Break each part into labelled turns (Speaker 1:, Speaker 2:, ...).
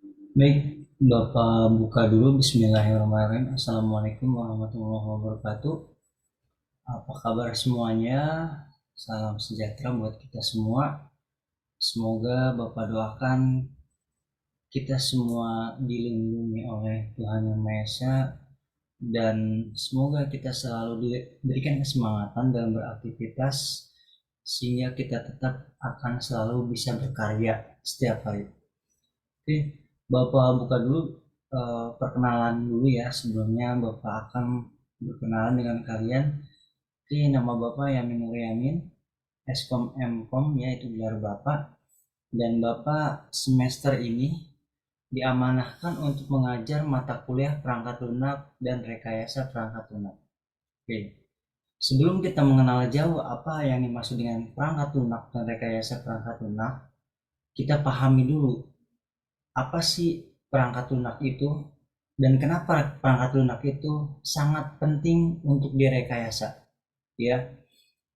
Speaker 1: Baik, Bapak buka dulu. Bismillahirrahmanirrahim. Assalamualaikum warahmatullahi wabarakatuh. Apa kabar semuanya? Salam sejahtera buat kita semua. Semoga Bapak doakan kita semua dilindungi oleh Tuhan Yang Maha Esa, dan semoga kita selalu diberikan kesemangatan dalam beraktivitas sehingga kita tetap akan selalu bisa berkarya setiap hari. Oke, Bapak buka dulu, perkenalan dulu ya. Sebelumnya Bapak akan berkenalan dengan kalian. Oke, nama Bapak Yamin Nur Yamin, Eskom Mkom ya, itu gelar Bapak. Dan Bapak semester ini diamanahkan untuk mengajar mata kuliah perangkat lunak dan rekayasa perangkat lunak. Oke, sebelum kita mengenal jauh apa yang dimaksud dengan perangkat lunak dan rekayasa perangkat lunak, kita pahami dulu apa sih perangkat lunak itu dan kenapa perangkat lunak itu sangat penting untuk direkayasa ya.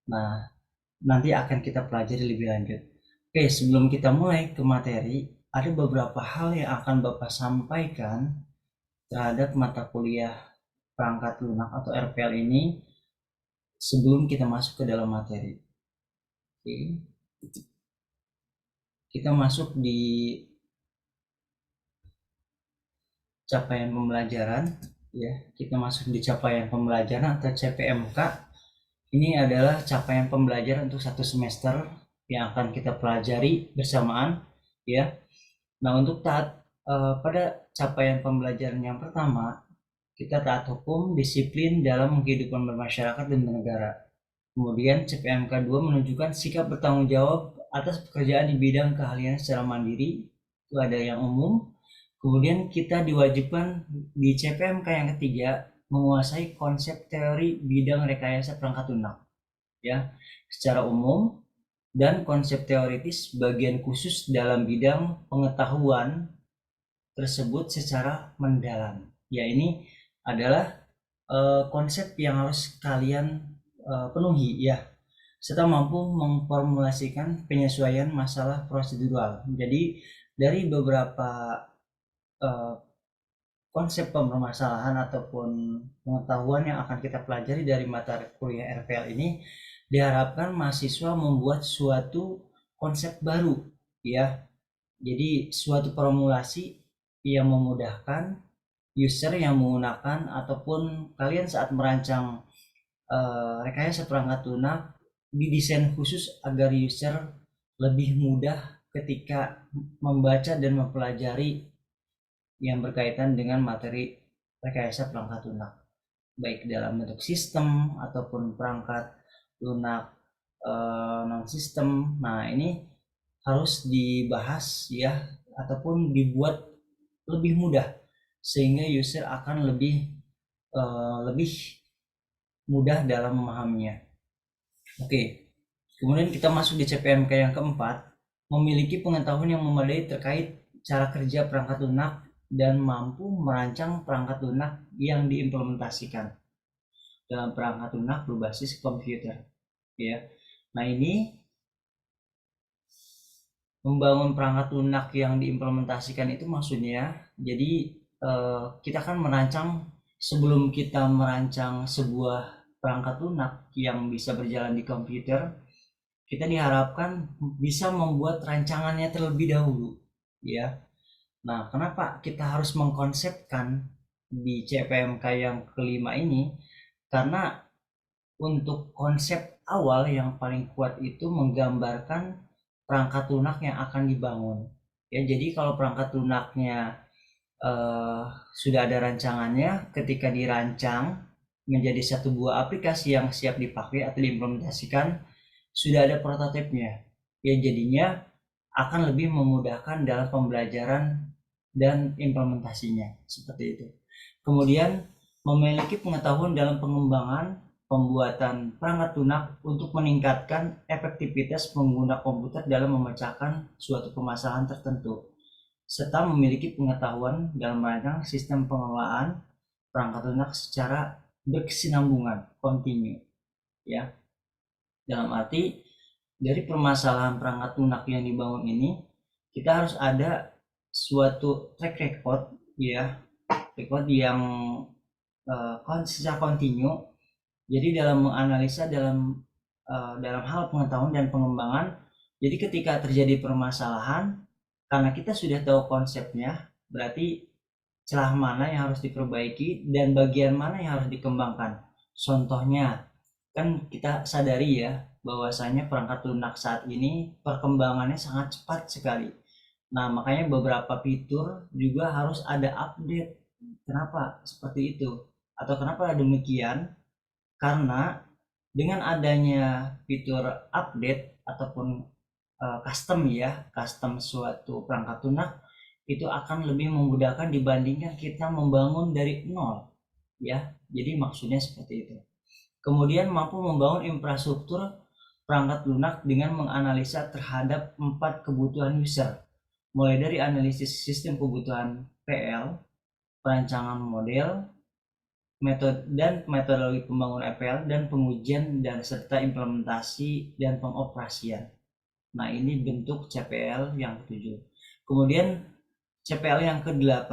Speaker 1: Nah, nanti akan kita pelajari lebih lanjut. Oke, sebelum kita mulai ke materi, ada beberapa hal yang akan Bapak sampaikan terhadap mata kuliah perangkat lunak atau RPL ini sebelum kita masuk ke dalam materi. Oke, kita masuk di capaian pembelajaran ya. Kita masuk di capaian pembelajaran atau CPMK. Ini adalah capaian pembelajaran untuk satu semester yang akan kita pelajari bersamaan ya. Nah, untuk pada capaian pembelajaran yang pertama, kita taat hukum, disiplin dalam kehidupan bermasyarakat dan bernegara. Kemudian CPMK 2 menunjukkan sikap bertanggung jawab atas pekerjaan di bidang keahlian secara mandiri, itu ada yang umum. Kemudian kita diwajibkan di CPMK yang ketiga menguasai konsep teori bidang rekayasa perangkat lunak ya secara umum, dan konsep teoritis bagian khusus dalam bidang pengetahuan tersebut secara mendalam. Ya, ini adalah konsep yang harus kalian penuhi ya, serta mampu memformulasikan penyesuaian masalah prosedural. Jadi dari beberapa eh, konsep permasalahan ataupun pengetahuan yang akan kita pelajari dari mata kuliah RPL ini, diharapkan mahasiswa membuat suatu konsep baru ya. Jadi suatu formulasi yang memudahkan user yang menggunakan ataupun kalian saat merancang rekayasa perangkat lunak didesain khusus agar user lebih mudah ketika membaca dan mempelajari yang berkaitan dengan materi rekayasa perangkat lunak, baik dalam bentuk sistem ataupun perangkat lunak non sistem. Nah, ini harus dibahas ya ataupun dibuat lebih mudah sehingga user akan lebih mudah dalam memahaminya. Oke, kemudian kita masuk di CPMK yang keempat, memiliki pengetahuan yang memadai terkait cara kerja perangkat lunak dan mampu merancang perangkat lunak yang diimplementasikan dalam perangkat lunak berbasis komputer ya. Nah, ini membangun perangkat lunak yang diimplementasikan itu maksudnya, jadi kita kan merancang, sebelum kita merancang sebuah perangkat lunak yang bisa berjalan di komputer, kita diharapkan bisa membuat rancangannya terlebih dahulu ya. Nah, kenapa kita harus mengkonsepkan di CPMK yang kelima ini? Karena untuk konsep awal yang paling kuat itu menggambarkan perangkat lunak yang akan dibangun. Ya, jadi kalau perangkat lunaknya eh, sudah ada rancangannya, ketika dirancang menjadi satu buah aplikasi yang siap dipakai atau diimplementasikan, sudah ada prototipenya. Ya, jadinya akan lebih memudahkan dalam pembelajaran dan implementasinya seperti itu. Kemudian memiliki pengetahuan dalam pengembangan pembuatan perangkat lunak untuk meningkatkan efektivitas pengguna komputer dalam memecahkan suatu permasalahan tertentu, serta memiliki pengetahuan dalam merancang sistem pengelolaan perangkat lunak secara berkesinambungan, kontinu ya. Dalam arti dari permasalahan perangkat lunak yang dibangun ini, kita harus ada suatu track record ya, record yang secara kontinu. Jadi dalam menganalisa dalam hal pengetahuan dan pengembangan, jadi ketika terjadi permasalahan, karena kita sudah tahu konsepnya, berarti celah mana yang harus diperbaiki dan bagian mana yang harus dikembangkan. Contohnya, kan kita sadari ya, bahwasanya perangkat lunak saat ini perkembangannya sangat cepat sekali. Nah, makanya beberapa fitur juga harus ada update. Kenapa seperti itu? Atau kenapa demikian? Karena dengan adanya fitur update ataupun custom suatu perangkat lunak, itu akan lebih memudahkan dibandingkan kita membangun dari nol ya. Jadi maksudnya seperti itu. Kemudian mampu membangun infrastruktur perangkat lunak dengan menganalisa terhadap 4 kebutuhan user, mulai dari analisis sistem kebutuhan PL, perancangan model, metodologi pembangunan FPL, dan pengujian dan serta implementasi dan pengoperasian. Nah, ini bentuk CPL yang ke-7. Kemudian CPL yang ke-8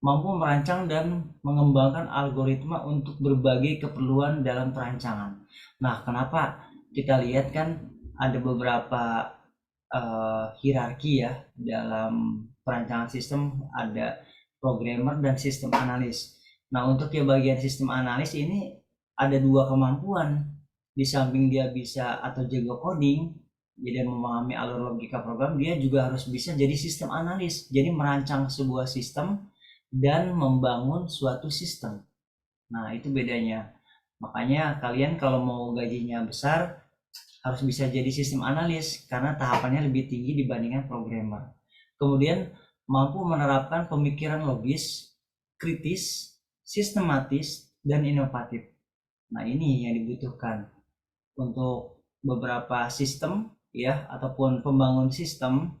Speaker 1: mampu merancang dan mengembangkan algoritma untuk berbagai keperluan dalam perancangan. Nah, kenapa kita lihat kan ada beberapa hierarki ya dalam perancangan sistem, ada programmer dan sistem analis. Nah, untuk yang bagian sistem analis ini ada 2 kemampuan. Di samping dia bisa atau jago coding, jadi memahami alur logika program, dia juga harus bisa jadi sistem analis. Jadi merancang sebuah sistem dan membangun suatu sistem. Nah, itu bedanya. Makanya kalian kalau mau gajinya besar harus bisa jadi sistem analis karena tahapannya lebih tinggi dibandingkan programmer. Kemudian mampu menerapkan pemikiran logis, kritis, sistematis, dan inovatif. Nah, ini yang dibutuhkan untuk beberapa sistem ya ataupun pembangun sistem.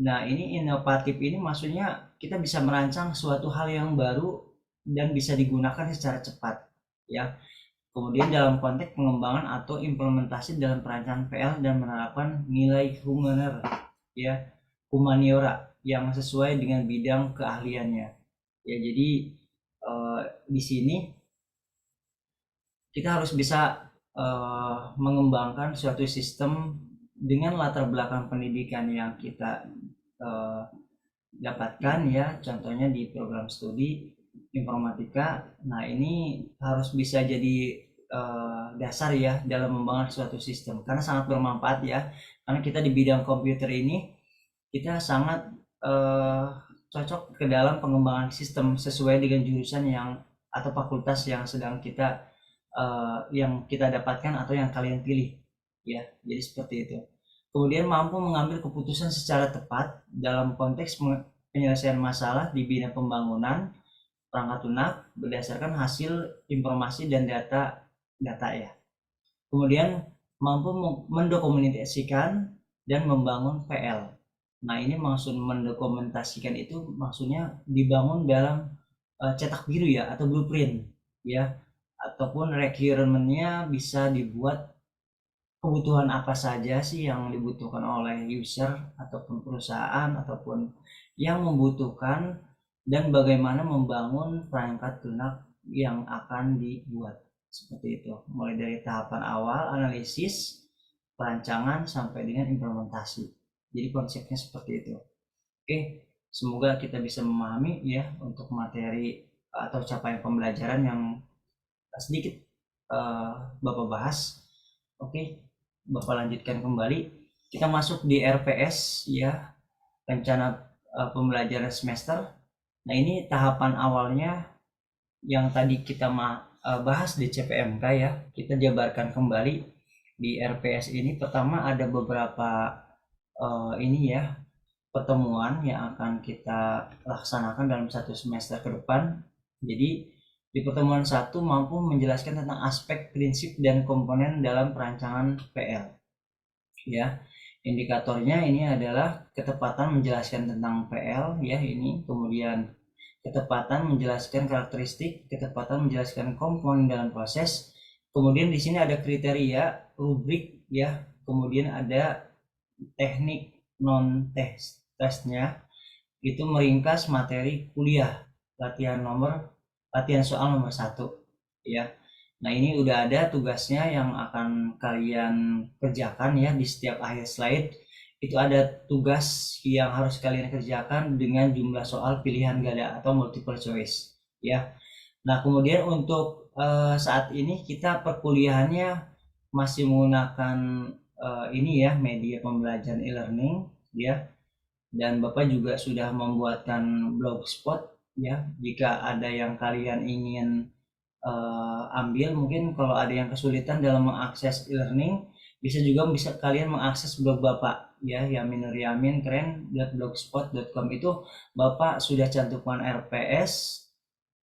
Speaker 1: Nah, ini inovatif ini maksudnya kita bisa merancang suatu hal yang baru dan bisa digunakan secara cepat ya. Kemudian dalam konteks pengembangan atau implementasi dalam perancangan PL dan menerapkan nilai humaniora yang sesuai dengan bidang keahliannya. Ya, jadi di sini kita harus bisa mengembangkan suatu sistem dengan latar belakang pendidikan yang kita dapatkan ya, contohnya di program studi informatika. Nah, ini harus bisa jadi dasar ya dalam membangun suatu sistem karena sangat bermanfaat ya, karena kita di bidang komputer ini kita sangat cocok ke dalam pengembangan sistem sesuai dengan jurusan yang atau fakultas yang sedang kita yang kita dapatkan atau yang kalian pilih ya. Jadi seperti itu. Kemudian mampu mengambil keputusan secara tepat dalam konteks penyelesaian masalah di bidang pembangunan perangkat lunak berdasarkan hasil informasi dan data ya. Kemudian mampu mendokumentasikan dan membangun PL. Nah, ini maksud mendokumentasikan itu maksudnya dibangun dalam cetak biru ya atau blueprint ya, ataupun requirement-nya bisa dibuat kebutuhan apa saja sih yang dibutuhkan oleh user ataupun perusahaan ataupun yang membutuhkan, dan bagaimana membangun perangkat lunak yang akan dibuat. Seperti itu, mulai dari tahapan awal analisis, perancangan sampai dengan implementasi. Jadi konsepnya seperti itu. Oke, semoga kita bisa memahami ya untuk materi atau capaian pembelajaran yang sedikit Bapak bahas. Oke, Bapak lanjutkan kembali. Kita masuk di RPS ya, rencana pembelajaran semester. Nah, ini tahapan awalnya yang tadi kita bahas di CPMK ya. Kita jabarkan kembali di RPS ini. Pertama ada beberapa ini ya pertemuan yang akan kita laksanakan dalam satu semester ke depan. Jadi di pertemuan 1 mampu menjelaskan tentang aspek, prinsip, dan komponen dalam perancangan PL. Ya, indikatornya ini adalah ketepatan menjelaskan tentang PL ya ini, kemudian ketepatan menjelaskan karakteristik, ketepatan menjelaskan komponen dalam proses. Kemudian di sini ada kriteria, rubrik ya, kemudian ada teknik non testnya, itu meringkas materi kuliah, latihan soal nomor 1 ya. Nah, ini udah ada tugasnya yang akan kalian kerjakan ya di setiap akhir slide. Itu ada tugas yang harus kalian kerjakan dengan jumlah soal pilihan ganda atau multiple choice ya. Nah, kemudian untuk saat ini kita perkuliahannya masih menggunakan ini ya, media pembelajaran e-learning ya. Dan Bapak juga sudah membuatkan blogspot ya. Jika ada yang kalian ingin ambil, mungkin kalau ada yang kesulitan dalam mengakses e-learning, bisa kalian mengakses blog Bapak ya, Yamin keren.blogspot.com. itu Bapak sudah cantumkan RPS,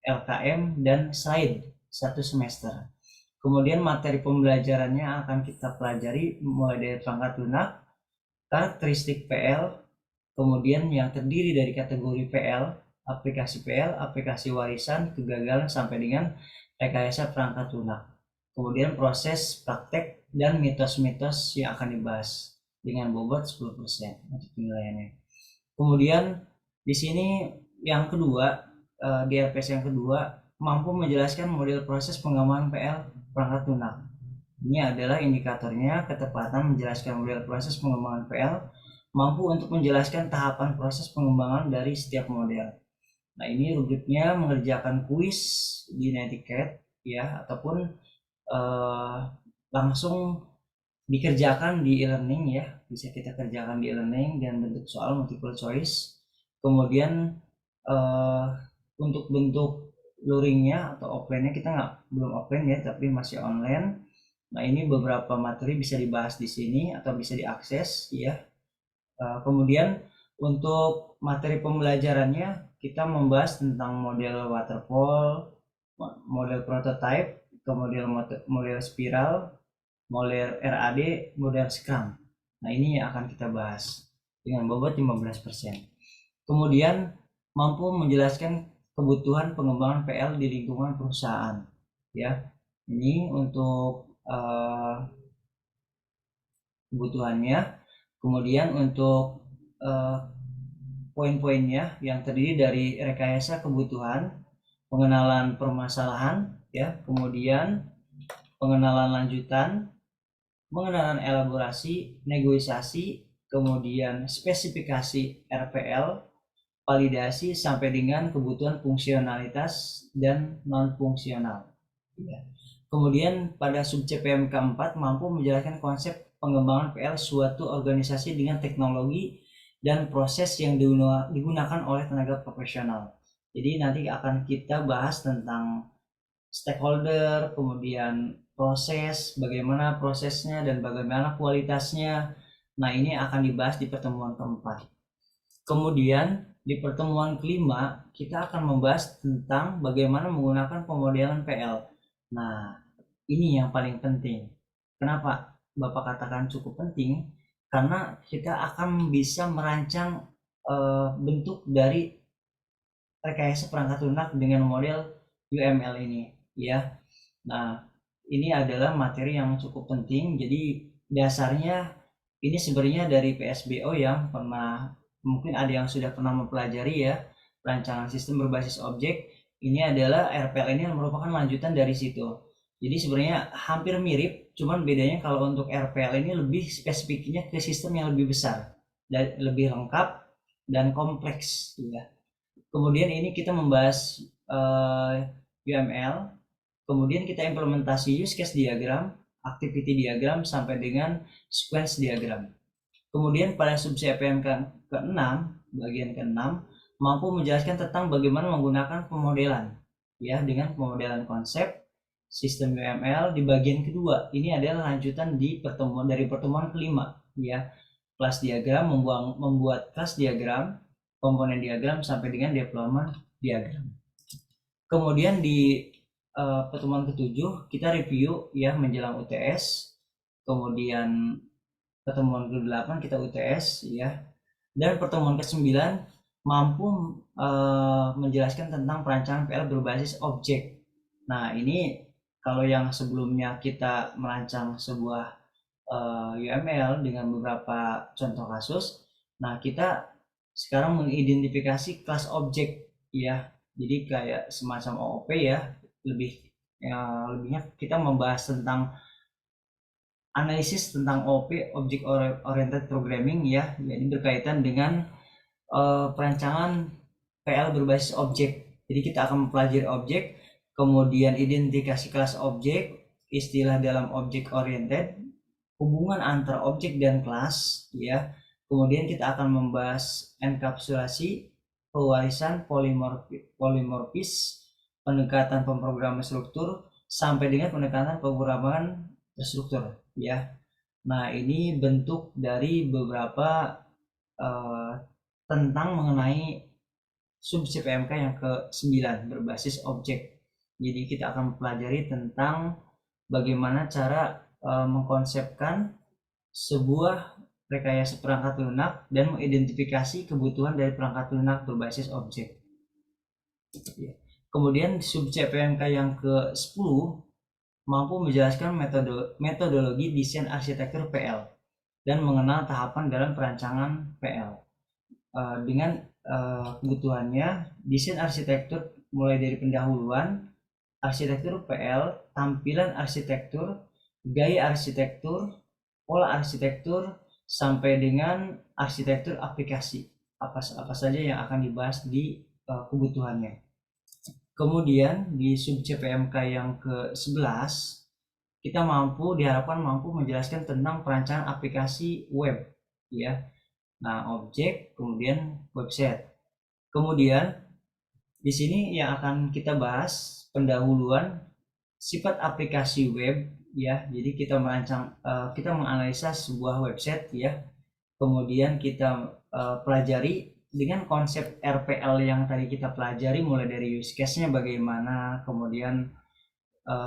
Speaker 1: LKM, dan slide 1 semester. Kemudian materi pembelajarannya akan kita pelajari mulai dari perangkat lunak, karakteristik PL, kemudian yang terdiri dari kategori PL, aplikasi warisan, kegagalan, sampai dengan rekayasa perangkat lunak. Kemudian proses praktek dan mitos-mitos yang akan dibahas dengan bobot 10% untuk penilaiannya. Kemudian di sini yang kedua, di RPS yang kedua, mampu menjelaskan model proses pengembangan PL perangkat lunak. Ini adalah indikatornya ketepatan menjelaskan model proses pengembangan PL, mampu untuk menjelaskan tahapan proses pengembangan dari setiap model. Nah, ini rubriknya mengerjakan kuis di Netiquette ya, ataupun langsung dikerjakan di e-learning ya, bisa kita kerjakan di e-learning dan bentuk soal multiple choice. Kemudian untuk bentuk luringnya atau offline-nya kita belum offline ya, tapi masih online. Nah, ini beberapa materi bisa dibahas di sini atau bisa diakses ya. Kemudian untuk materi pembelajarannya kita membahas tentang model waterfall, model prototype, kemudian model spiral, model RAD, model Scrum. Nah, ini yang akan kita bahas dengan bobot 15%. Kemudian mampu menjelaskan kebutuhan pengembangan PL di lingkungan perusahaan ya. Ini untuk kebutuhannya. Kemudian untuk poin-poinnya yang terdiri dari rekayasa kebutuhan, pengenalan permasalahan ya, kemudian pengenalan lanjutan, pengenalan elaborasi, negosiasi, kemudian spesifikasi RPL, validasi, sampai dengan kebutuhan fungsionalitas dan non fungsional ya. Kemudian pada sub CPMK 4 mampu menjelaskan konsep pengembangan PL suatu organisasi dengan teknologi dan proses yang digunakan oleh tenaga profesional. Jadi nanti akan kita bahas tentang stakeholder, kemudian proses, bagaimana prosesnya dan bagaimana kualitasnya. Nah, ini akan dibahas di pertemuan keempat. Kemudian di pertemuan kelima kita akan membahas tentang bagaimana menggunakan pemodelan PL. Nah, ini yang paling penting. Kenapa Bapak katakan cukup penting? Karena kita akan bisa merancang bentuk dari rekayasa perangkat lunak dengan model UML ini ya. Nah, ini adalah materi yang cukup penting. Jadi dasarnya ini sebenarnya dari PSBO yang pernah, mungkin ada yang sudah pernah mempelajari ya, rancangan sistem berbasis objek. Ini adalah RPL ini merupakan lanjutan dari situ. Jadi sebenarnya hampir mirip, cuman bedanya kalau untuk RPL ini lebih spesifiknya ke sistem yang lebih besar dan lebih lengkap dan kompleks ya. Kemudian ini kita membahas UML, kemudian kita implementasi use case diagram, activity diagram, sampai dengan sequence diagram. Kemudian pada sub CPM ke-6, bagian ke-6, mampu menjelaskan tentang bagaimana menggunakan pemodelan ya, dengan pemodelan konsep sistem UML di bagian kedua. Ini adalah lanjutan dari pertemuan kelima ya. Kelas diagram, membuat kelas diagram, komponen diagram, sampai dengan deployment diagram. Kemudian di pertemuan ke-7 kita review ya menjelang UTS. Kemudian pertemuan ke-8 kita UTS ya. Dan pertemuan ke-9 mampu menjelaskan tentang perancangan PL berbasis objek. Nah, ini kalau yang sebelumnya kita merancang sebuah UML dengan beberapa contoh kasus, nah kita sekarang mengidentifikasi kelas objek ya. Jadi kayak semacam OOP ya, lebihnya kita membahas tentang analisis tentang OOP, Object Oriented Programming ya. Jadi berkaitan dengan perancangan PL berbasis objek. Jadi kita akan mempelajari objek, kemudian identifikasi kelas objek, istilah dalam object oriented, hubungan antara objek dan kelas ya. Kemudian kita akan membahas enkapsulasi, pewarisan polimorfis, pendekatan pemrograman struktur sampai dengan pendekatan pemrograman terstruktur ya. Nah, ini bentuk dari beberapa tentang mengenai sub CPMK yang ke-9 berbasis objek. Jadi kita akan mempelajari tentang bagaimana cara mengkonsepkan sebuah rekayasa perangkat lunak dan mengidentifikasi kebutuhan dari perangkat lunak berbasis objek. Kemudian sub CPMK yang ke-10 mampu menjelaskan metodologi desain arsitektur PL dan mengenal tahapan dalam perancangan PL. Dengan kebutuhannya, desain arsitektur mulai dari pendahuluan, arsitektur PL, tampilan arsitektur, gaya arsitektur, pola arsitektur, sampai dengan arsitektur aplikasi. Apa saja yang akan dibahas di kebutuhannya. Kemudian di sub CPMK yang ke-11, kita diharapkan mampu menjelaskan tentang perancangan aplikasi web ya. Nah, objek, kemudian website. Kemudian di sini yang akan kita bahas pendahuluan sifat aplikasi web ya. Jadi kita kita menganalisa sebuah website ya. Kemudian kita pelajari dengan konsep RPL yang tadi kita pelajari, mulai dari use case-nya bagaimana, kemudian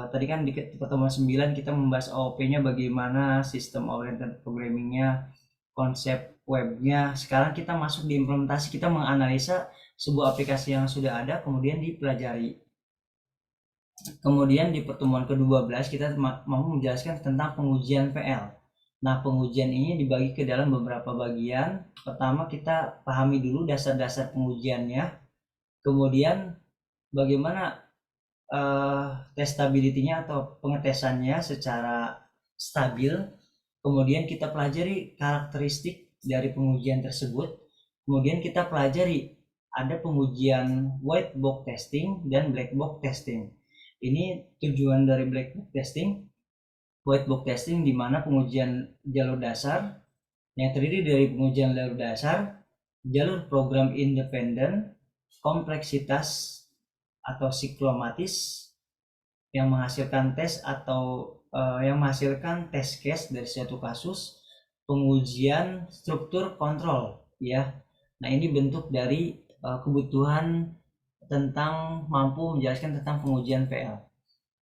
Speaker 1: tadi kan di pertemuan 9 kita membahas OOP-nya bagaimana, sistem oriented programming-nya, konsep webnya. Sekarang kita masuk di implementasi, kita menganalisa sebuah aplikasi yang sudah ada kemudian dipelajari. Kemudian di pertemuan ke-12 kita mau menjelaskan tentang pengujian PL. Nah, pengujian ini dibagi ke dalam beberapa bagian. Pertama, kita pahami dulu dasar-dasar pengujiannya. Kemudian bagaimana testability-nya atau pengetesannya secara stabil. Kemudian kita pelajari karakteristik dari pengujian tersebut. Kemudian kita pelajari ada pengujian white box testing dan black box testing. Ini tujuan dari black box testing. White box testing di mana pengujian jalur dasar yang terdiri dari pengujian jalur dasar, jalur program independen, kompleksitas atau siklomatis yang menghasilkan tes atau yang menghasilkan test case dari suatu kasus, pengujian struktur kontrol ya. Nah, ini bentuk dari kebutuhan tentang mampu menjelaskan tentang pengujian PL.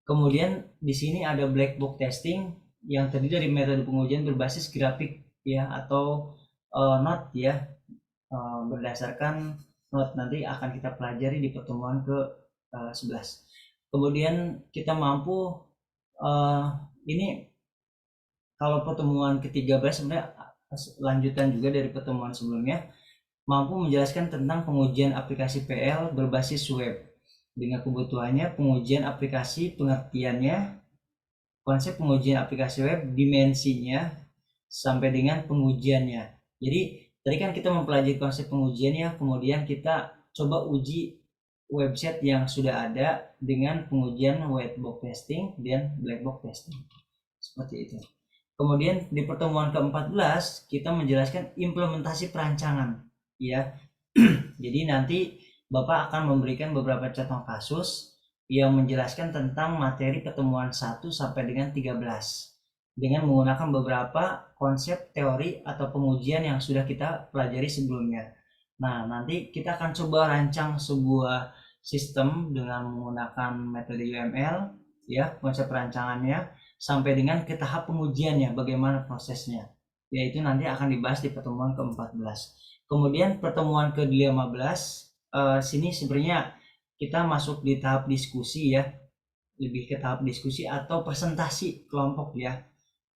Speaker 1: Kemudian di sini ada black box testing yang terdiri dari metode pengujian berbasis grafik ya, atau not ya, berdasarkan not nanti akan kita pelajari di pertemuan ke-11. Kemudian kita mampu ini kalau pertemuan ke-13 sebenarnya lanjutan juga dari pertemuan sebelumnya, mampu menjelaskan tentang pengujian aplikasi PL berbasis web dengan kebutuhannya, pengujian aplikasi, pengertiannya, konsep pengujian aplikasi web, dimensinya, sampai dengan pengujiannya. Jadi tadi kan kita mempelajari konsep pengujiannya, kemudian kita coba uji website yang sudah ada dengan pengujian white box testing dan black box testing. Seperti itu. Kemudian di pertemuan ke-14 kita menjelaskan implementasi perancangan ya. Jadi nanti Bapak akan memberikan beberapa contoh kasus yang menjelaskan tentang materi pertemuan 1 sampai dengan 13 dengan menggunakan beberapa konsep teori atau pengujian yang sudah kita pelajari sebelumnya. Nah, nanti kita akan coba rancang sebuah sistem dengan menggunakan metode UML ya, konsep perancangannya sampai dengan ke tahap pengujiannya, bagaimana prosesnya. Yaitu nanti akan dibahas di pertemuan ke-14. Kemudian pertemuan ke-15 sini sebenarnya kita masuk di tahap diskusi ya, lebih ke tahap diskusi atau presentasi kelompok ya.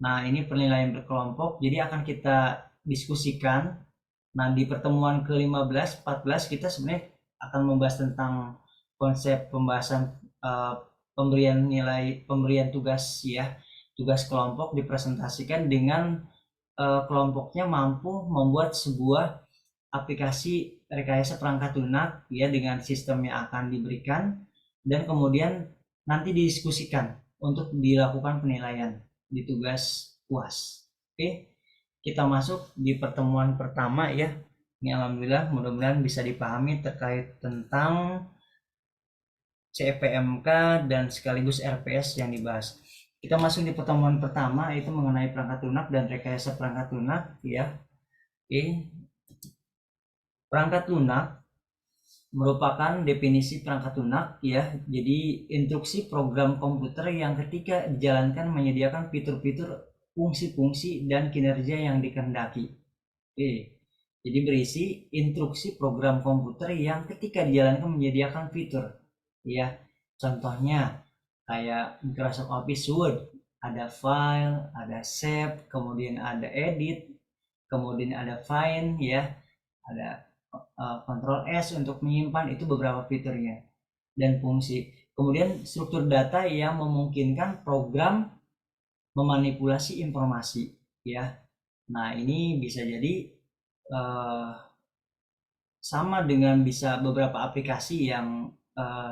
Speaker 1: Nah, ini penilaian berkelompok, jadi akan kita diskusikan Nah, di pertemuan ke-15, 14 kita sebenarnya akan membahas tentang konsep pembahasan pemberian nilai, pemberian tugas ya, tugas kelompok dipresentasikan dengan kelompoknya mampu membuat sebuah aplikasi rekayasa perangkat lunak ya dengan sistem yang akan diberikan dan kemudian nanti didiskusikan untuk dilakukan penilaian di tugas UAS. Oke, kita masuk di pertemuan pertama ya. Ini alhamdulillah mudah-mudahan bisa dipahami terkait tentang CPMK dan sekaligus RPS yang dibahas. Kita masuk di pertemuan pertama yaitu mengenai perangkat lunak dan rekayasa perangkat lunak ya. Oke, perangkat lunak merupakan definisi perangkat lunak ya. Jadi instruksi program komputer yang ketika dijalankan menyediakan fitur-fitur, fungsi-fungsi dan kinerja yang dikehendaki. Oke. Jadi berisi instruksi program komputer yang ketika dijalankan menyediakan fitur ya. Contohnya kayak Microsoft Office Word, ada file, ada save, kemudian ada edit, kemudian ada find ya, ada Ctrl S untuk menyimpan, itu beberapa fiturnya dan fungsi. Kemudian struktur data yang memungkinkan program memanipulasi informasi ya. Nah, ini bisa jadi sama dengan bisa beberapa aplikasi yang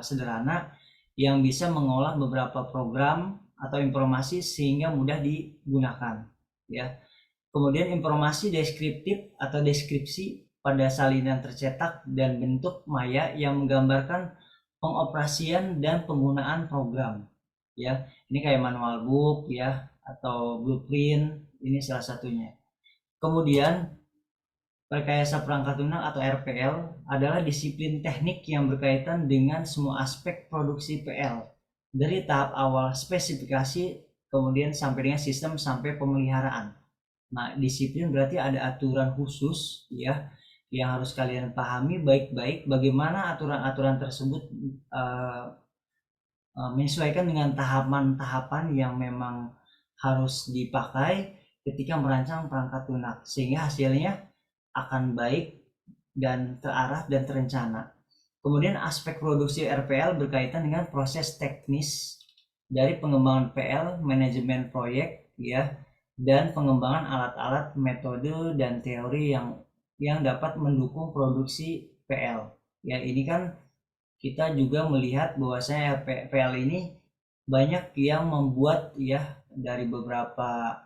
Speaker 1: sederhana yang bisa mengolah beberapa program atau informasi sehingga mudah digunakan ya. Kemudian informasi deskriptif atau deskripsi pada salinan tercetak dan bentuk maya yang menggambarkan pengoperasian dan penggunaan program ya. Ini kayak manual book ya atau blueprint, ini salah satunya. Kemudian rekayasa perangkat lunak atau RPL adalah disiplin teknik yang berkaitan dengan semua aspek produksi PL dari tahap awal spesifikasi kemudian sampai dengan sistem sampai pemeliharaan. Nah, disiplin berarti ada aturan khusus ya yang harus kalian pahami baik-baik bagaimana aturan-aturan tersebut menyesuaikan dengan tahapan-tahapan yang memang harus dipakai ketika merancang perangkat lunak sehingga hasilnya akan baik dan terarah dan terencana. Kemudian aspek produksi RPL berkaitan dengan proses teknis dari pengembangan PL, manajemen proyek ya, dan pengembangan alat-alat, metode dan teori yang dapat mendukung produksi PL. Ya, ini kan kita juga melihat bahwasanya PL ini banyak yang membuat ya dari beberapa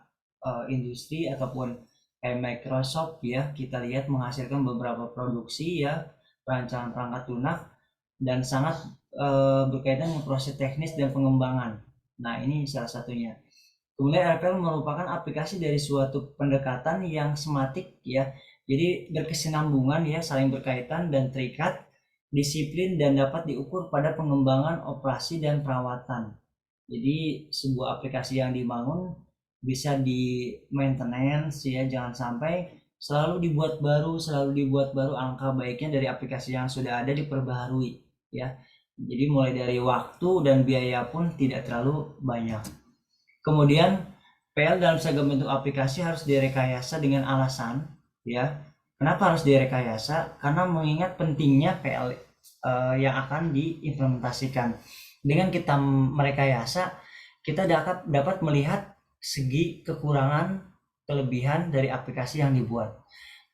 Speaker 1: industri ataupun kayak Microsoft ya, kita lihat menghasilkan beberapa produksi ya perancangan perangkat lunak dan sangat berkaitan dengan proses teknis dan pengembangan. Nah, ini salah satunya. Kemudian RPL merupakan aplikasi dari suatu pendekatan yang sematik ya. Jadi berkesinambungan ya, saling berkaitan dan terikat, disiplin dan dapat diukur pada pengembangan operasi dan perawatan. Jadi sebuah aplikasi yang dibangun bisa di maintenance ya, jangan sampai selalu dibuat baru, angka baiknya dari aplikasi yang sudah ada diperbaharui ya. Jadi mulai dari waktu dan biaya pun tidak terlalu banyak. Kemudian PL dalam segala bentuk aplikasi harus direkayasa dengan alasan ya. Kenapa harus direkayasa? Karena mengingat pentingnya PL yang akan diimplementasikan. Dengan kita merekayasa, kita dapat melihat segi kekurangan, kelebihan dari aplikasi yang dibuat.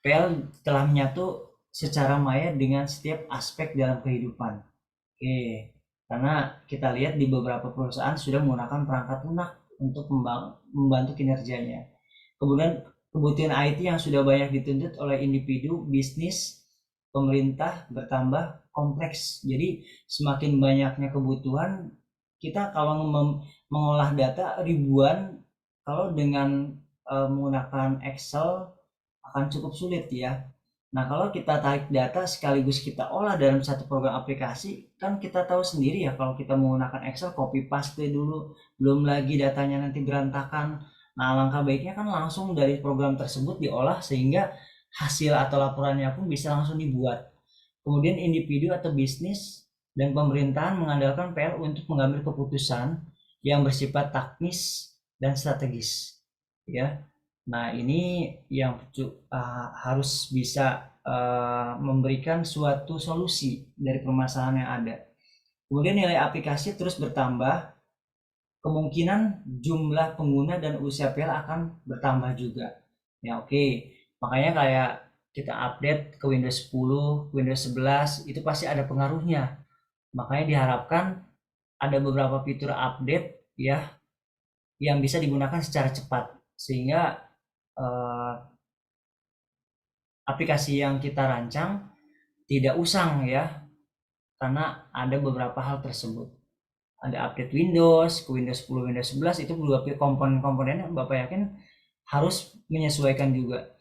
Speaker 1: PL telah menyatu secara maya dengan setiap aspek dalam kehidupan. Oke, karena kita lihat di beberapa perusahaan sudah menggunakan perangkat lunak untuk membantu kinerjanya. Kemudian kebutuhan IT yang sudah banyak dituntut oleh individu, bisnis, pemerintah bertambah kompleks. Jadi semakin banyaknya kebutuhan, kita kalau mengolah data ribuan, kalau dengan menggunakan Excel akan cukup sulit ya. Nah, kalau kita tarik data sekaligus kita olah dalam satu program aplikasi, kan kita tahu sendiri ya kalau kita menggunakan Excel copy paste dulu, belum lagi datanya nanti berantakan. Nah, langkah baiknya kan langsung dari program tersebut diolah sehingga hasil atau laporannya pun bisa langsung dibuat. Kemudian individu atau bisnis dan pemerintahan mengandalkan PL untuk mengambil keputusan yang bersifat taktis dan strategis. Ya. Nah, ini yang harus bisa memberikan suatu solusi dari permasalahan yang ada. Kemudian nilai aplikasi terus bertambah, kemungkinan jumlah pengguna dan usia PL akan bertambah juga. Ya, oke. Makanya kayak kita update ke Windows 10, Windows 11 itu pasti ada pengaruhnya. Makanya diharapkan ada beberapa fitur update ya yang bisa digunakan secara cepat sehingga eh, aplikasi yang kita rancang tidak usang ya, karena ada beberapa hal tersebut. Ada update Windows ke Windows 10, Windows 11 itu dua komponen-komponennya Bapak yakin harus menyesuaikan juga.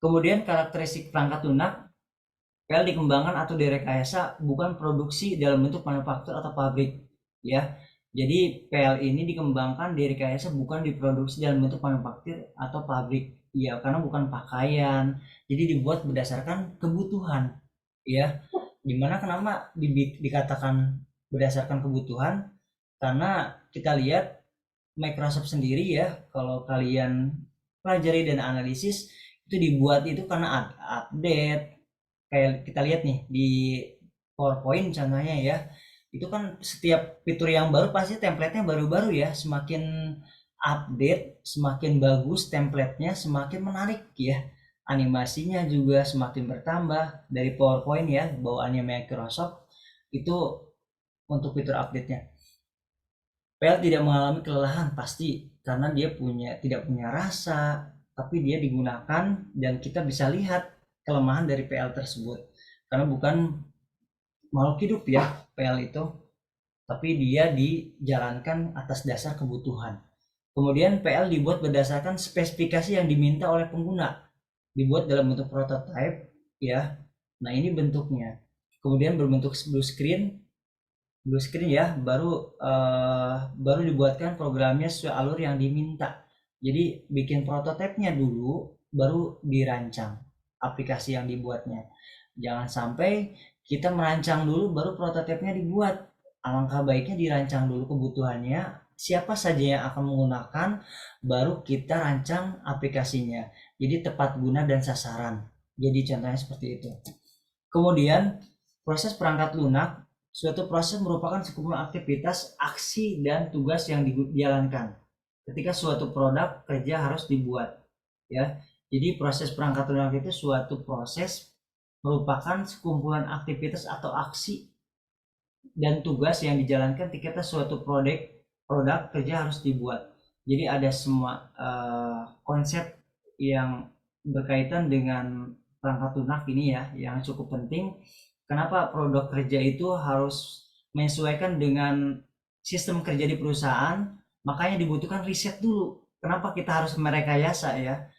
Speaker 1: Kemudian karakteristik perangkat lunak, PL dikembangkan atau direkayasa bukan produksi dalam bentuk manufaktur atau pabrik ya. Jadi PL ini dikembangkan, direkayasa bukan diproduksi dalam bentuk manufaktur atau pabrik ya, karena bukan pakaian. Jadi dibuat berdasarkan kebutuhan ya. Dimana kenapa dikatakan berdasarkan kebutuhan? Karena kita lihat Microsoft sendiri ya, kalau kalian pelajari dan analisis itu dibuat itu karena update. Kayak kita lihat nih di PowerPoint contohnya ya, itu kan setiap fitur yang baru pasti template-nya baru-baru ya, semakin update semakin bagus template-nya, semakin menarik ya, animasinya juga semakin bertambah dari PowerPoint ya, bawaannya Microsoft itu untuk fitur update-nya. PL tidak mengalami kelelahan pasti karena dia tidak punya rasa, tapi dia digunakan dan kita bisa lihat kelemahan dari PL tersebut. Karena bukan makhluk hidup ya PL itu, tapi dia dijalankan atas dasar kebutuhan. Kemudian PL dibuat berdasarkan spesifikasi yang diminta oleh pengguna, dibuat dalam bentuk prototype ya. Nah, ini bentuknya. Kemudian berbentuk blue screen ya, baru dibuatkan programnya sesuai alur yang diminta. Jadi bikin prototipenya dulu baru dirancang aplikasi yang dibuatnya. Jangan sampai kita merancang dulu baru prototipenya dibuat. Alangkah baiknya dirancang dulu kebutuhannya, siapa saja yang akan menggunakan, baru kita rancang aplikasinya. Jadi tepat guna dan sasaran. Jadi contohnya seperti itu. Kemudian proses perangkat lunak, suatu proses merupakan sekumpulan aktivitas, aksi, dan tugas yang dijalankan ketika suatu produk kerja harus dibuat ya. Jadi proses perangkat lunak itu suatu proses merupakan sekumpulan aktivitas atau aksi dan tugas yang dijalankan ketika suatu produk kerja harus dibuat. Jadi ada semua konsep yang berkaitan dengan perangkat lunak ini ya, yang cukup penting. Kenapa produk kerja itu harus menyesuaikan dengan sistem kerja di perusahaan? Makanya dibutuhkan riset dulu. Kenapa kita harus merekayasa ya?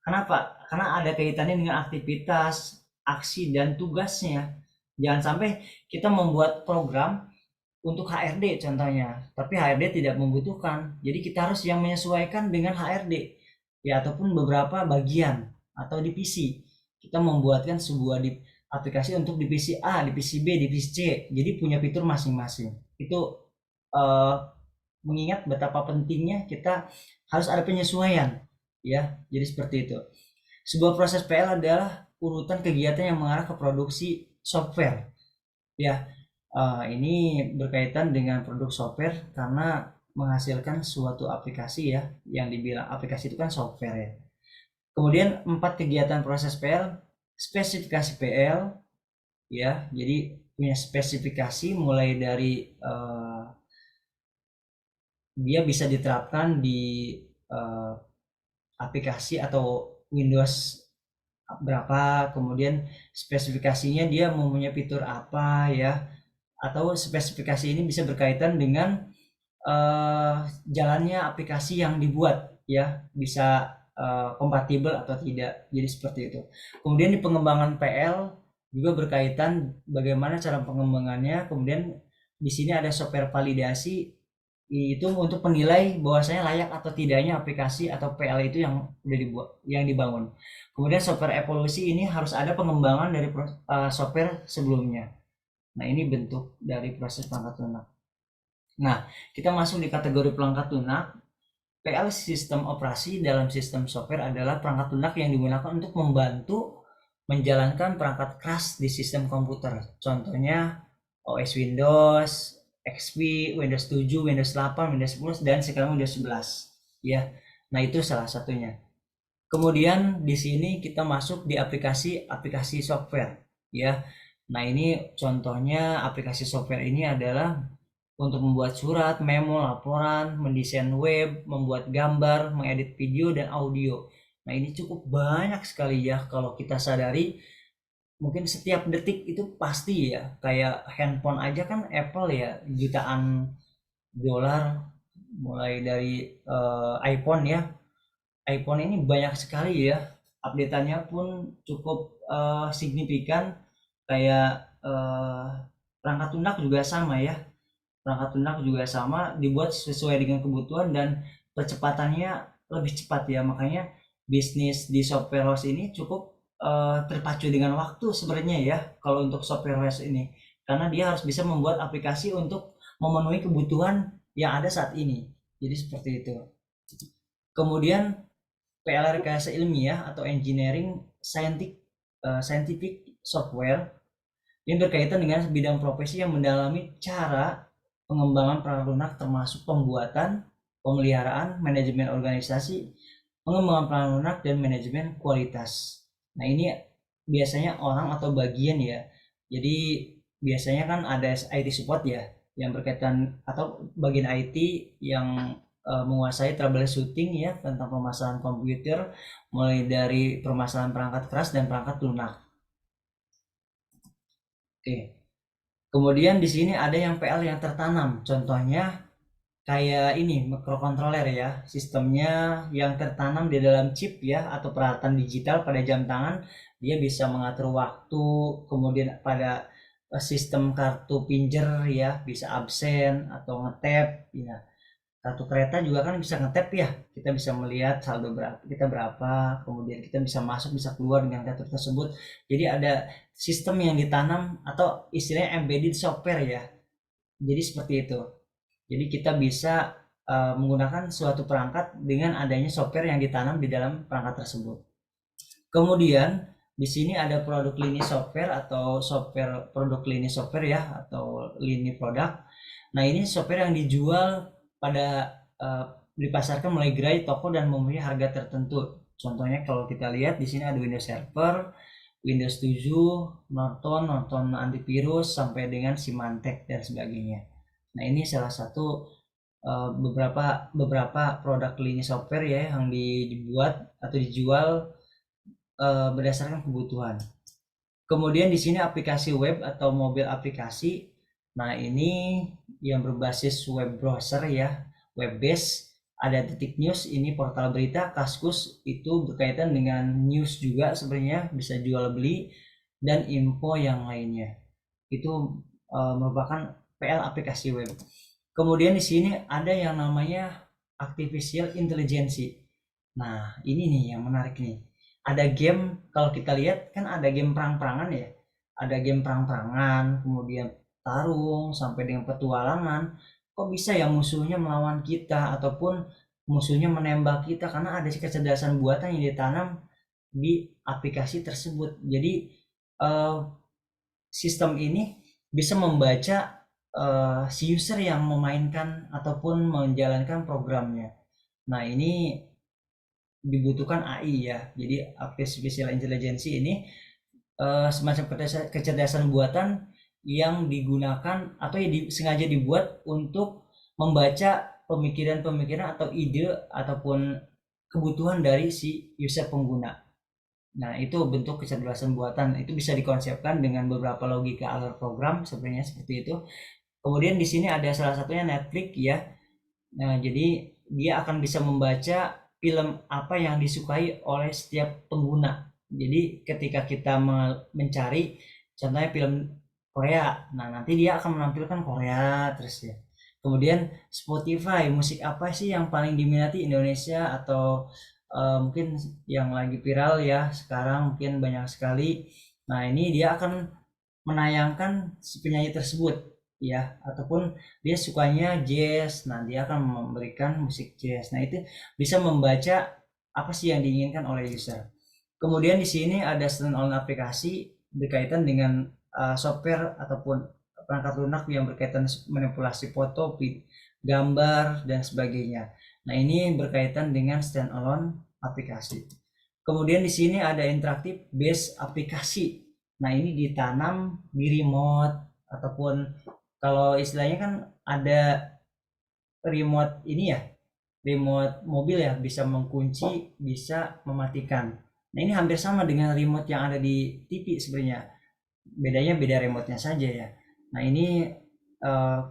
Speaker 1: Kenapa? Karena ada kaitannya dengan aktivitas, aksi, dan tugasnya. Jangan sampai kita membuat program untuk HRD contohnya, tapi HRD tidak membutuhkan. Jadi kita harus yang menyesuaikan dengan HRD ya, ataupun beberapa bagian atau divisi. Kita membuatkan sebuah aplikasi untuk divisi A, divisi B, divisi C. Jadi punya fitur masing-masing. Itu eh, mengingat betapa pentingnya kita harus ada penyesuaian ya. Jadi seperti itu. Sebuah proses PL adalah urutan kegiatan yang mengarah ke produksi software ya. Ini berkaitan dengan produk software karena menghasilkan suatu aplikasi ya, yang dibilang aplikasi itu kan software ya. Kemudian 4 kegiatan proses PL, spesifikasi PL ya. Jadi punya spesifikasi mulai dari dia bisa diterapkan di uh, aplikasi atau Windows berapa, kemudian spesifikasinya dia mempunyai fitur apa ya, atau spesifikasi ini bisa berkaitan dengan jalannya aplikasi yang dibuat ya, bisa kompatibel atau tidak. Jadi seperti itu. Kemudian di pengembangan PL juga berkaitan bagaimana cara pengembangannya. Kemudian di sini ada software validasi, itu untuk penilai bahwasanya layak atau tidaknya aplikasi atau PL itu yang udah dibuat, yang dibangun. Kemudian software evolusi, ini harus ada pengembangan dari software sebelumnya. Nah, ini bentuk dari proses perangkat lunak. Nah, kita masuk di kategori perangkat lunak. PL sistem operasi dalam sistem software adalah perangkat lunak yang digunakan untuk membantu menjalankan perangkat keras di sistem komputer. Contohnya OS Windows, XP, Windows 7, Windows 8, Windows 10, dan sekarang Windows 11. Ya, nah itu salah satunya. Kemudian di sini kita masuk di aplikasi software, ya. Nah ini contohnya aplikasi software ini adalah untuk membuat surat, memo, laporan, mendesain web, membuat gambar, mengedit video dan audio. Nah ini cukup banyak sekali ya kalau kita sadari. Mungkin setiap detik itu pasti ya, kayak handphone aja kan Apple ya jutaan dolar, mulai dari iPhone ya. iPhone ini banyak sekali ya, updateannya pun cukup signifikan. Kayak perangkat lunak juga sama ya, perangkat lunak juga sama, dibuat sesuai dengan kebutuhan dan percepatannya lebih cepat ya. Makanya bisnis di software house ini cukup terpacu dengan waktu sebenarnya ya kalau untuk software house ini, karena dia harus bisa membuat aplikasi untuk memenuhi kebutuhan yang ada saat ini. Jadi seperti itu. Kemudian PL rekayasa ilmiah atau engineering scientific software yang berkaitan dengan bidang profesi yang mendalami cara pengembangan perangkat lunak, termasuk pembuatan, pemeliharaan, manajemen organisasi, pengembangan perangkat lunak, dan manajemen kualitas. Nah ini biasanya orang atau bagian ya. Jadi biasanya kan ada IT support ya, yang berkaitan, atau bagian IT yang menguasai troubleshooting ya tentang permasalahan komputer, mulai dari permasalahan perangkat keras dan perangkat lunak. Oke. Kemudian di sini ada yang PL yang tertanam. Contohnya kayak ini microcontroller ya, sistemnya yang tertanam di dalam chip ya, atau peralatan digital pada jam tangan. Dia bisa mengatur waktu. Kemudian pada sistem kartu pinjer ya, bisa absen atau ngetap ya. Kartu kereta juga kan bisa ngetap ya, kita bisa melihat saldo kita berapa, kemudian kita bisa masuk bisa keluar dengan kartu tersebut. Jadi ada sistem yang ditanam atau istilahnya embedded software ya. Jadi seperti itu. Jadi kita bisa menggunakan suatu perangkat dengan adanya software yang ditanam di dalam perangkat tersebut. Kemudian di sini ada produk lini software atau produk lini software ya, atau lini produk. Nah ini software yang dijual pada dipasarkan melalui gerai toko dan mempunyai harga tertentu. Contohnya kalau kita lihat di sini ada Windows Server, Windows 7, Norton antivirus, sampai dengan Symantec dan sebagainya. Nah ini salah satu beberapa produk lini software ya yang dibuat atau dijual berdasarkan kebutuhan. Kemudian di sini aplikasi web atau mobil aplikasi. Nah ini yang berbasis web browser ya, web base. Ada Detik News, ini portal berita. Kaskus itu berkaitan dengan news juga sebenarnya, bisa jual beli dan info yang lainnya. Itu merupakan PL aplikasi web. Kemudian di sini ada yang namanya artificial intelligence. Nah ini nih yang menarik nih. Ada game, kalau kita lihat kan ada game perang-perangan ya. Ada game perang-perangan, kemudian tarung sampai dengan petualangan. Kok bisa ya musuhnya melawan kita ataupun musuhnya menembak kita, karena ada kecerdasan buatan yang ditanam di aplikasi tersebut. Jadi sistem ini bisa membaca si user yang memainkan ataupun menjalankan programnya. Nah ini dibutuhkan AI ya. Jadi artificial intelligence ini semacam kecerdasan buatan yang digunakan atau yang sengaja dibuat untuk membaca pemikiran-pemikiran atau ide ataupun kebutuhan dari si user pengguna. Nah itu bentuk kecerdasan buatan, itu bisa dikonsepkan dengan beberapa logika alur program sebenarnya seperti itu. Kemudian di sini ada salah satunya Netflix ya. Nah, jadi dia akan bisa membaca film apa yang disukai oleh setiap pengguna. Jadi ketika kita mencari contohnya film Korea, nah nanti dia akan menampilkan Korea terus ya. Kemudian Spotify, musik apa sih yang paling diminati Indonesia, atau mungkin yang lagi viral ya sekarang, mungkin banyak sekali. Nah ini dia akan menayangkan si penyanyi tersebut. ya, ataupun dia sukanya jazz, nah dia akan memberikan musik jazz. Nah itu bisa membaca apa sih yang diinginkan oleh user. Kemudian di sini ada standalone aplikasi berkaitan dengan software ataupun perangkat lunak yang berkaitan manipulasi foto, gambar dan sebagainya. Nah ini berkaitan dengan standalone aplikasi. Kemudian di sini ada interaktif base aplikasi. Nah ini ditanam di remote ataupun kalau istilahnya kan ada remote ini ya, remote mobil ya, bisa mengunci, bisa mematikan. Nah ini hampir sama dengan remote yang ada di TV sebenarnya. Bedanya beda remote-nya saja ya. Nah ini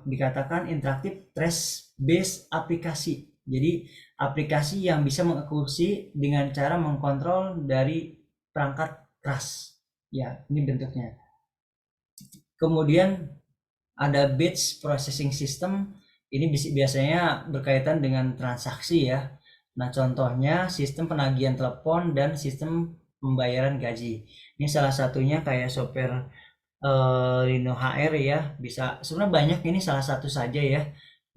Speaker 1: dikatakan interaktif trace based aplikasi. Jadi aplikasi yang bisa mengeksekusi dengan cara mengkontrol dari perangkat keras. Ya, ini bentuknya. Kemudian ada batch processing system. Ini biasanya berkaitan dengan transaksi ya. Nah, contohnya sistem penagihan telepon dan sistem pembayaran gaji. Ini salah satunya kayak software Rino HR ya. Bisa sebenarnya banyak, ini salah satu saja ya.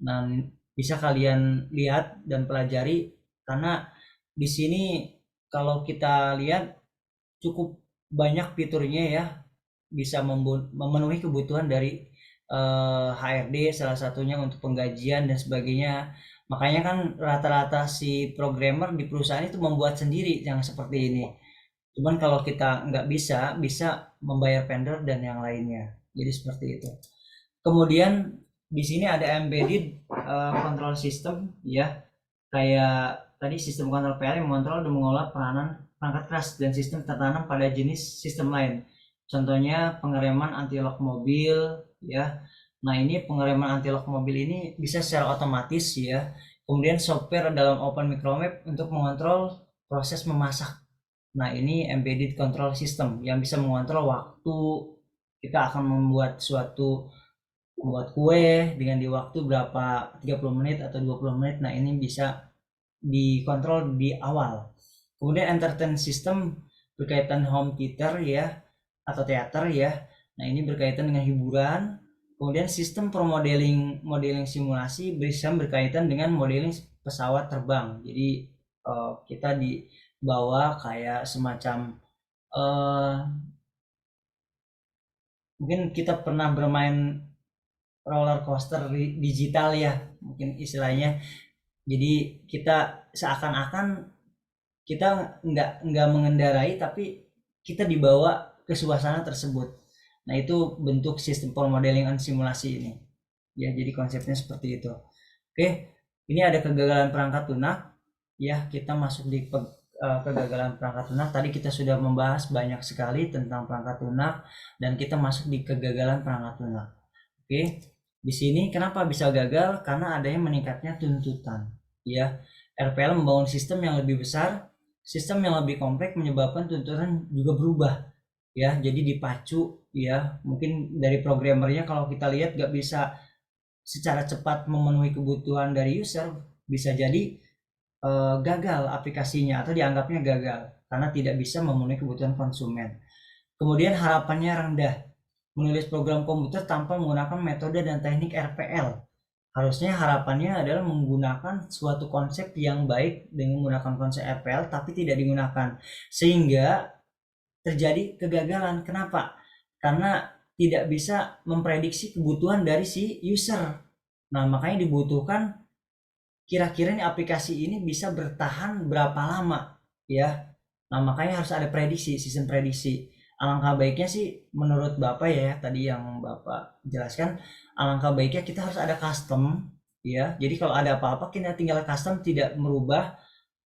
Speaker 1: Nah, bisa kalian lihat dan pelajari karena di sini kalau kita lihat cukup banyak fiturnya ya, bisa memenuhi kebutuhan dari HRD salah satunya untuk penggajian dan sebagainya. Makanya kan rata-rata si programmer di perusahaan itu membuat sendiri yang seperti ini. Cuman kalau kita nggak bisa membayar vendor dan yang lainnya. Jadi seperti itu. Kemudian di sini ada embedded control system ya. Kayak tadi sistem kontrol PL yang mengontrol dan mengolah peranan perangkat keras dan sistem tertanam pada jenis sistem lain. Contohnya pengereman anti lock mobil ya. Nah ini pengereman anti lock mobil ini bisa secara otomatis ya. Kemudian software dalam Open Micromap untuk mengontrol proses memasak. Nah ini embedded control system yang bisa mengontrol waktu kita akan membuat kue dengan di waktu berapa, 30 menit atau 20 menit. Nah ini bisa dikontrol di awal. Kemudian entertain system berkaitan home theater ya, atau teater ya. Nah ini berkaitan dengan hiburan. Kemudian sistem modeling simulasi bisa berkaitan dengan modeling pesawat terbang. Jadi kita dibawa kayak semacam mungkin kita pernah bermain roller coaster digital ya, mungkin istilahnya. Jadi kita seakan-akan kita nggak mengendarai, tapi kita dibawa ke suasana tersebut. Nah itu bentuk sistem modeling dan simulasi ini ya. Jadi konsepnya seperti itu. Oke, ini ada kegagalan perangkat lunak ya. Kita masuk di kegagalan perangkat lunak. Tadi kita sudah membahas banyak sekali tentang perangkat lunak dan kita masuk di kegagalan perangkat lunak. Oke, di sini kenapa bisa gagal? Karena adanya meningkatnya tuntutan ya. RPL membangun sistem yang lebih besar, sistem yang lebih kompleks menyebabkan tuntutan juga berubah ya. Jadi dipacu ya, mungkin dari programmernya kalau kita lihat gak bisa secara cepat memenuhi kebutuhan dari user, bisa jadi gagal aplikasinya atau dianggapnya gagal karena tidak bisa memenuhi kebutuhan konsumen. Kemudian harapannya rendah, menulis program komputer tanpa menggunakan metode dan teknik RPL. Harusnya harapannya adalah menggunakan suatu konsep yang baik dengan menggunakan konsep RPL tapi tidak digunakan, sehingga terjadi kegagalan. Kenapa? Karena tidak bisa memprediksi kebutuhan dari si user. Nah makanya dibutuhkan kira-kira ini aplikasi ini bisa bertahan berapa lama ya. Nah makanya harus ada prediksi, sistem prediksi. Alangkah baiknya sih menurut Bapak ya, tadi yang Bapak jelaskan, alangkah baiknya kita harus ada custom ya. Jadi kalau ada apa-apa kita tinggal custom, tidak merubah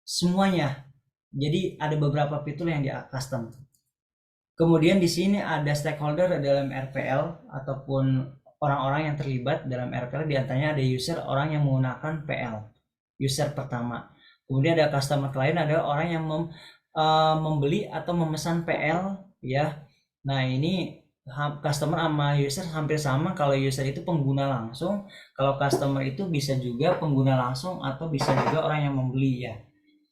Speaker 1: semuanya. Jadi ada beberapa fitur yang di custom. Kemudian di sini ada stakeholder dalam RPL ataupun orang-orang yang terlibat dalam RPL, diantaranya ada user, orang yang menggunakan PL, user pertama. Kemudian ada customer client, ada orang yang membeli atau memesan PL ya. Nah ini customer sama user hampir sama. Kalau user itu pengguna langsung, kalau customer itu bisa juga pengguna langsung atau bisa juga orang yang membeli ya.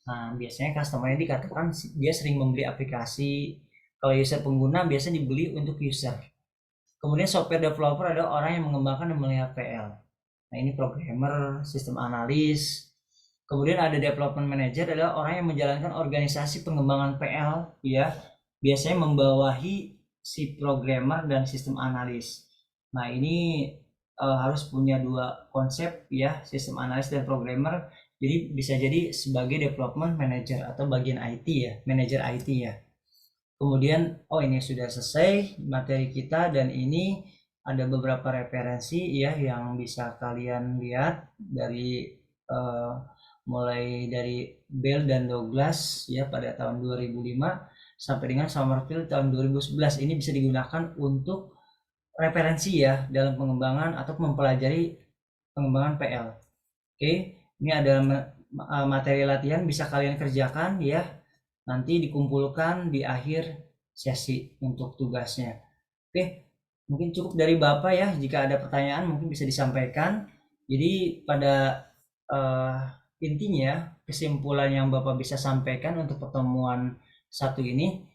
Speaker 1: Nah biasanya customernya dikatakan dia sering membeli aplikasi. Kalau user pengguna biasanya dibeli untuk user. Kemudian software developer adalah orang yang mengembangkan dan melihat PL. Nah, ini programmer, sistem analis. Kemudian ada development manager adalah orang yang menjalankan organisasi pengembangan PL, ya. Biasanya membawahi si programmer dan sistem analis. Nah, ini harus punya dua konsep, ya, sistem analis dan programmer. Jadi bisa jadi sebagai development manager atau bagian IT, ya, manager IT, ya. Kemudian, oh, ini sudah selesai materi kita, dan ini ada beberapa referensi ya yang bisa kalian lihat dari mulai dari Bell dan Douglas ya pada tahun 2005 sampai dengan Summerfield tahun 2011. Ini bisa digunakan untuk referensi ya dalam pengembangan atau mempelajari pengembangan PL. Oke, ini ada materi latihan bisa kalian kerjakan ya. Nanti dikumpulkan di akhir sesi untuk tugasnya. Oke, mungkin cukup dari Bapak ya. Jika ada pertanyaan mungkin bisa disampaikan. Jadi pada intinya kesimpulan yang Bapak bisa sampaikan untuk pertemuan satu ini,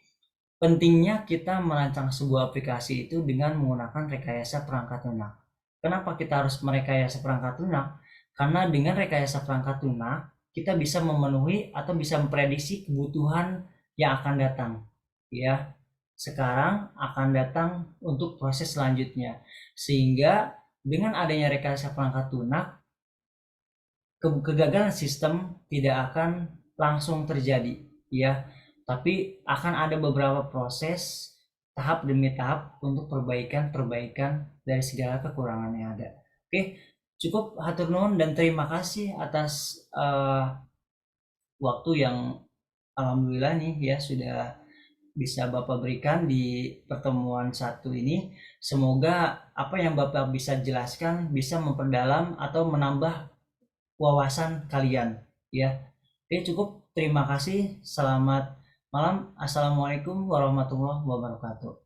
Speaker 1: pentingnya kita merancang sebuah aplikasi itu dengan menggunakan rekayasa perangkat lunak. Kenapa kita harus merekayasa perangkat lunak? Karena dengan rekayasa perangkat lunak, kita bisa memenuhi atau bisa memprediksi kebutuhan yang akan datang. Ya, sekarang akan datang untuk proses selanjutnya. Sehingga dengan adanya rekayasa perangkat lunak, kegagalan sistem tidak akan langsung terjadi, ya. Tapi akan ada beberapa proses tahap demi tahap untuk perbaikan dari segala kekurangan yang ada. Oke, cukup hatur nuhun dan terima kasih atas waktu yang alhamdulillah nih ya sudah bisa Bapak berikan di pertemuan satu ini. Semoga apa yang Bapak bisa jelaskan bisa memperdalam atau menambah wawasan kalian ya. Oke, cukup. Terima kasih. Selamat malam. Assalamualaikum warahmatullahi wabarakatuh.